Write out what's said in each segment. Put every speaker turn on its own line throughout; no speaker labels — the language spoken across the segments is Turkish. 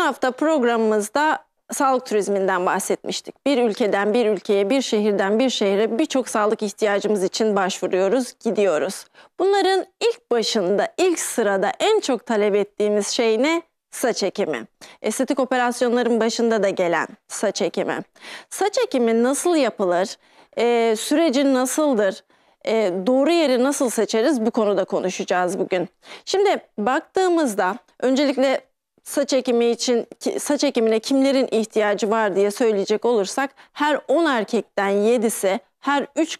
hafta programımızda sağlık turizminden bahsetmiştik. Bir ülkeden bir ülkeye, bir şehirden bir şehre birçok sağlık ihtiyacımız için başvuruyoruz, gidiyoruz. Bunların ilk başında, ilk sırada en çok talep ettiğimiz şey ne? Saç ekimi. Estetik operasyonların başında da gelen saç ekimi. Saç ekimi nasıl yapılır? Süreci nasıldır? Doğru yeri nasıl seçeriz? Bu konuda konuşacağız bugün. Şimdi baktığımızda öncelikle saç ekimine kimlerin ihtiyacı var diye söyleyecek olursak her 10 erkekten 7'si, her 3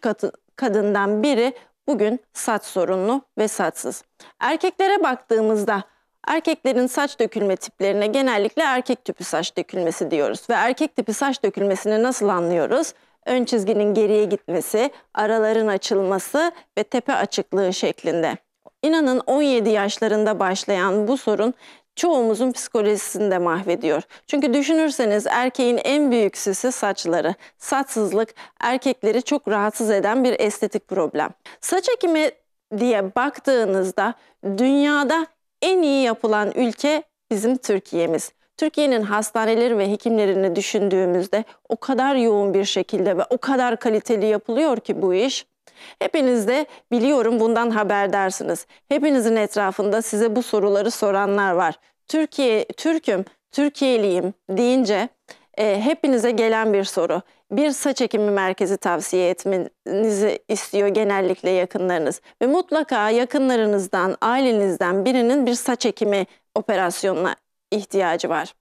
kadından biri bugün saç sorunlu ve saçsız. Erkeklere baktığımızda erkeklerin saç dökülme tiplerine genellikle erkek tipi saç dökülmesi diyoruz. Ve erkek tipi saç dökülmesini nasıl anlıyoruz? Ön çizginin geriye gitmesi, araların açılması ve tepe açıklığı şeklinde. İnanın 17 yaşlarında başlayan bu sorun çoğumuzun psikolojisini de mahvediyor. Çünkü düşünürseniz erkeğin en büyük süsü saçları. Saçsızlık erkekleri çok rahatsız eden bir estetik problem. Saç ekimi diye baktığınızda dünyada en iyi yapılan ülke bizim Türkiye'miz. Türkiye'nin hastaneleri ve hekimlerini düşündüğümüzde o kadar yoğun bir şekilde ve o kadar kaliteli yapılıyor ki bu iş. Hepiniz de biliyorum bundan haberdarsınız. Hepinizin etrafında size bu soruları soranlar var. Türk'üm, Türkiye'liyim deyince hepinize gelen bir soru. Bir saç ekimi merkezi tavsiye etmenizi istiyor genellikle yakınlarınız. Ve mutlaka yakınlarınızdan, ailenizden birinin bir saç ekimi operasyonuna ihtiyacı var.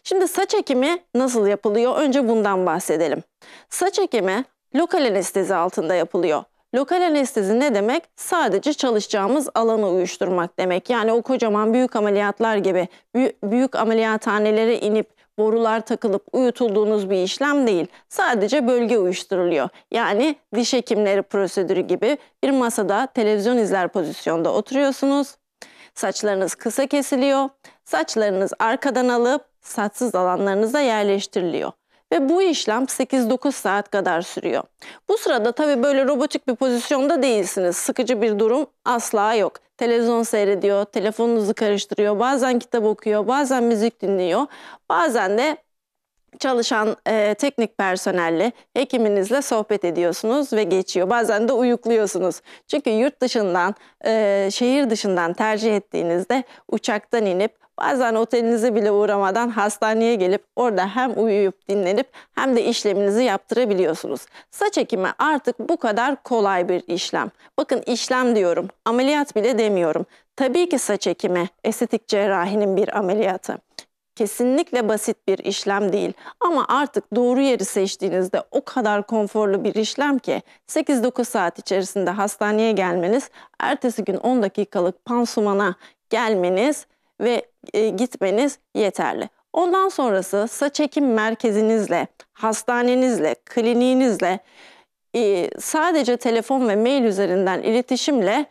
Şimdi saç ekimi nasıl yapılıyor? Önce bundan bahsedelim. Saç ekimi lokal anestezi altında yapılıyor. Lokal anestezi ne demek? Sadece çalışacağımız alanı uyuşturmak demek. Yani o kocaman büyük ameliyatlar gibi büyük ameliyathanelere inip borular takılıp uyutulduğunuz bir işlem değil. Sadece bölge uyuşturuluyor. Yani diş hekimleri prosedürü gibi bir masada televizyon izler pozisyonda oturuyorsunuz. Saçlarınız kısa kesiliyor. Saçlarınız arkadan alıp saçsız alanlarınıza yerleştiriliyor. Ve bu işlem 8-9 saat kadar sürüyor. Bu sırada tabii böyle robotik bir pozisyonda değilsiniz. Sıkıcı bir durum asla yok. Televizyon seyrediyor, telefonunuzu karıştırıyor, bazen kitap okuyor, bazen müzik dinliyor. Bazen de çalışan teknik personelle, hekiminizle sohbet ediyorsunuz ve geçiyor. Bazen de uyukluyorsunuz. Çünkü yurt dışından, şehir dışından tercih ettiğinizde uçaktan inip bazen otelinize bile uğramadan hastaneye gelip orada hem uyuyup dinlenip hem de işleminizi yaptırabiliyorsunuz. Saç ekimi artık bu kadar kolay bir işlem. Bakın işlem diyorum, ameliyat bile demiyorum. Tabii ki saç ekimi estetik cerrahinin bir ameliyatı. Kesinlikle basit bir işlem değil ama artık doğru yeri seçtiğinizde o kadar konforlu bir işlem ki 8-9 saat içerisinde hastaneye gelmeniz, ertesi gün 10 dakikalık pansumana gelmeniz ve gitmeniz yeterli. Ondan sonrası saç ekim merkezinizle, hastanenizle, kliniğinizle sadece telefon ve mail üzerinden iletişimle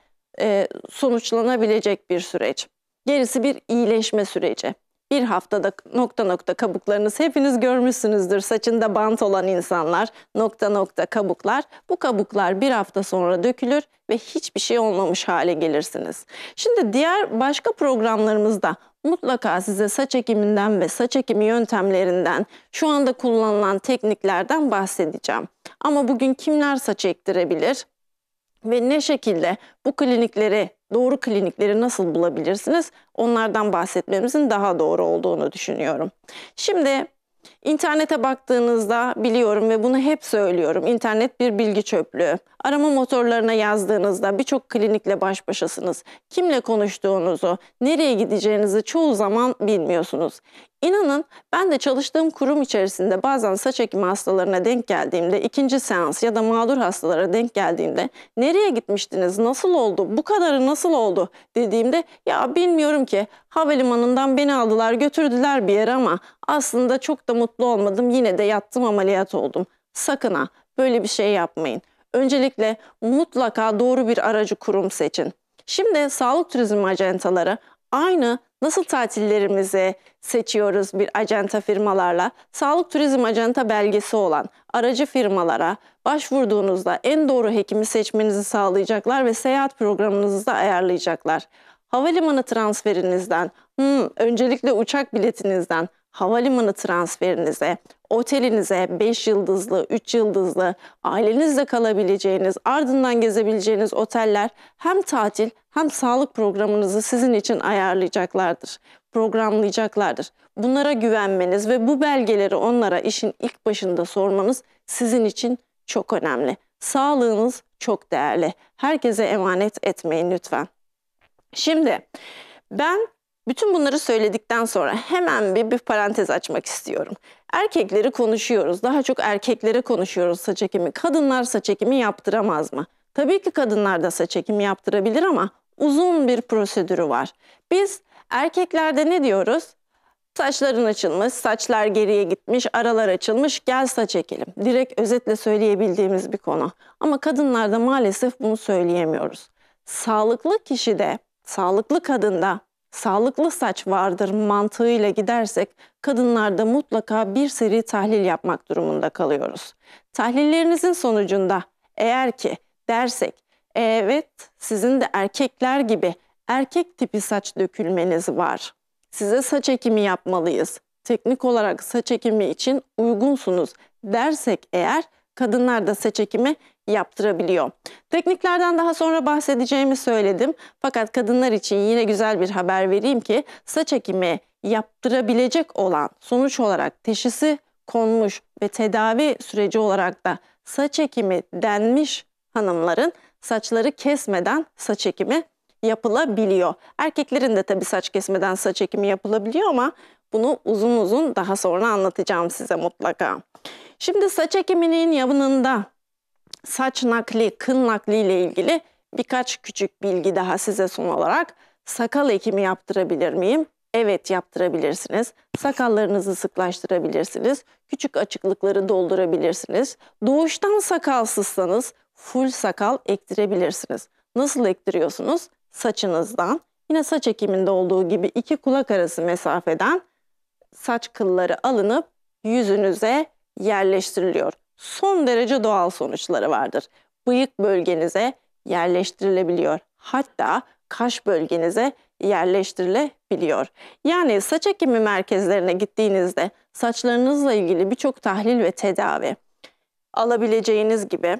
sonuçlanabilecek bir süreç. Gerisi bir iyileşme süreci. Bir haftada nokta nokta kabuklarınız hepiniz görmüşsünüzdür. Saçında bant olan insanlar, nokta nokta kabuklar. Bu kabuklar bir hafta sonra dökülür ve hiçbir şey olmamış hale gelirsiniz. Şimdi başka programlarımızda mutlaka size saç ekiminden ve saç ekimi yöntemlerinden, şu anda kullanılan tekniklerden bahsedeceğim. Ama bugün kimler saç ektirebilir ve ne şekilde bu doğru klinikleri nasıl bulabilirsiniz? Onlardan bahsetmemizin daha doğru olduğunu düşünüyorum. Şimdi internete baktığınızda biliyorum ve bunu hep söylüyorum. İnternet bir bilgi çöplüğü. Arama motorlarına yazdığınızda birçok klinikle baş başasınız. Kimle konuştuğunuzu, nereye gideceğinizi çoğu zaman bilmiyorsunuz. İnanın ben de çalıştığım kurum içerisinde bazen saç ekimi hastalarına denk geldiğimde, ikinci seans ya da mağdur hastalara denk geldiğimde nereye gitmiştiniz, nasıl oldu, bu kadarı nasıl oldu dediğimde ya bilmiyorum ki havalimanından beni aldılar götürdüler bir yere ama aslında çok da mutlu olmadım, yine de yattım ameliyat oldum. Sakın ha böyle bir şey yapmayın. Öncelikle mutlaka doğru bir aracı kurum seçin. Şimdi sağlık turizm acentaları aynı nasıl tatillerimizi seçiyoruz bir acenta firmalarla, sağlık turizm acenta belgesi olan aracı firmalara başvurduğunuzda en doğru hekimi seçmenizi sağlayacaklar ve seyahat programınızı da ayarlayacaklar. Havalimanı transferinizden, öncelikle uçak biletinizden, havalimanı transferinize, otelinize, 5 yıldızlı, 3 yıldızlı, ailenizle kalabileceğiniz, ardından gezebileceğiniz oteller hem tatil hem sağlık programınızı sizin için ayarlayacaklardır, programlayacaklardır. Bunlara güvenmeniz ve bu belgeleri onlara işin ilk başında sormanız sizin için çok önemli. Sağlığınız çok değerli. Herkese emanet etmeyin lütfen. Şimdi ben bütün bunları söyledikten sonra hemen bir parantez açmak istiyorum. Erkekleri konuşuyoruz. Daha çok erkeklere konuşuyoruz saç ekimi. Kadınlar saç ekimi yaptıramaz mı? Tabii ki kadınlar da saç ekimi yaptırabilir ama uzun bir prosedürü var. Biz erkeklerde ne diyoruz? Saçların açılmış, saçlar geriye gitmiş, aralar açılmış, gel saç ekelim. Direkt özetle söyleyebildiğimiz bir konu. Ama kadınlarda maalesef bunu söyleyemiyoruz. Sağlıklı kişide, sağlıklı kadında sağlıklı saç vardır mantığıyla gidersek kadınlarda mutlaka bir seri tahlil yapmak durumunda kalıyoruz. Tahlillerinizin sonucunda eğer ki dersek evet sizin de erkekler gibi erkek tipi saç dökülmeniz var. Size saç ekimi yapmalıyız. Teknik olarak saç ekimi için uygunsunuz dersek eğer kadınlar da saç ekimi yaptırabiliyor. Tekniklerden daha sonra bahsedeceğimi söyledim. Fakat kadınlar için yine güzel bir haber vereyim ki saç ekimi yaptırabilecek olan sonuç olarak teşhisi konmuş ve tedavi süreci olarak da saç ekimi denmiş hanımların saçları kesmeden saç ekimi yapılabiliyor. Erkeklerin de tabii saç kesmeden saç ekimi yapılabiliyor ama bunu uzun uzun daha sonra anlatacağım size mutlaka. Şimdi saç ekiminin yanında saç nakli, kıl nakli ile ilgili birkaç küçük bilgi daha size son olarak. Sakal ekimi yaptırabilir miyim? Evet, yaptırabilirsiniz. Sakallarınızı sıklaştırabilirsiniz. Küçük açıklıkları doldurabilirsiniz. Doğuştan sakalsızsanız full sakal ektirebilirsiniz. Nasıl ektiriyorsunuz? Saçınızdan. Yine saç ekiminde olduğu gibi 2 kulak arası mesafeden saç kılları alınıp yüzünüze yerleştiriliyor. Son derece doğal sonuçları vardır. Bıyık bölgenize yerleştirilebiliyor. Hatta kaş bölgenize yerleştirilebiliyor. Yani saç ekimi merkezlerine gittiğinizde saçlarınızla ilgili birçok tahlil ve tedavi alabileceğiniz gibi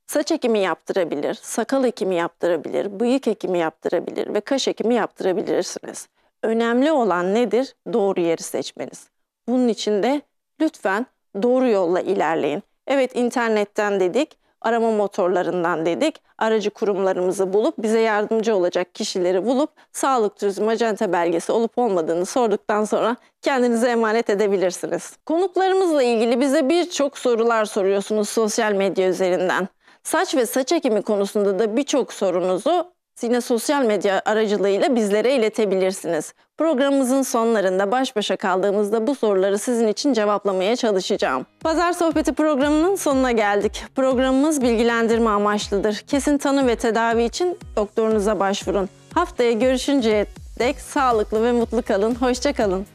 saç ekimi yaptırabilir, sakal ekimi yaptırabilir, bıyık ekimi yaptırabilir ve kaş ekimi yaptırabilirsiniz. Önemli olan nedir? Doğru yeri seçmeniz. Bunun için de lütfen doğru yolla ilerleyin. Evet, internetten dedik, arama motorlarından dedik, aracı kurumlarımızı bulup bize yardımcı olacak kişileri bulup sağlık turizm acente belgesi olup olmadığını sorduktan sonra kendinize emanet edebilirsiniz. Konuklarımızla ilgili bize birçok sorular soruyorsunuz sosyal medya üzerinden. Saç ve saç ekimi konusunda da birçok sorunuzu yine sosyal medya aracılığıyla bizlere iletebilirsiniz. Programımızın sonlarında baş başa kaldığımızda bu soruları sizin için cevaplamaya çalışacağım. Pazar Sohbeti programının sonuna geldik. Programımız bilgilendirme amaçlıdır. Kesin tanı ve tedavi için doktorunuza başvurun. Haftaya görüşünceye dek sağlıklı ve mutlu kalın. Hoşça kalın.